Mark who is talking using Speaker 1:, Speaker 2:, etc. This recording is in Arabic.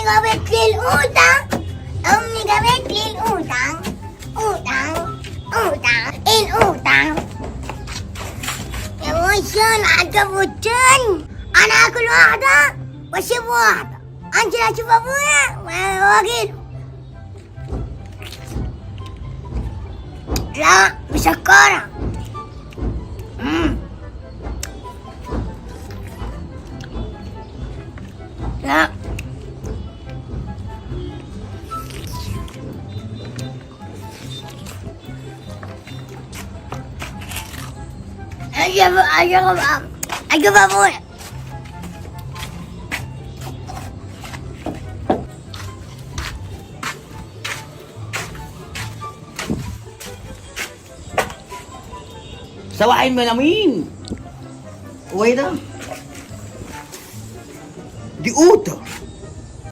Speaker 1: جابت لي القوطة. أمي جابت لي القوطة. قوطة قوطة القوطة. يا وشان عجبتن. أنا آكل واحدة وأسيب واحدة. أنزل أشوف أبويا وأجيله. لا مسكرة. لا أجيب أبويا.
Speaker 2: Sawain mo namin. Uy na. Di uto.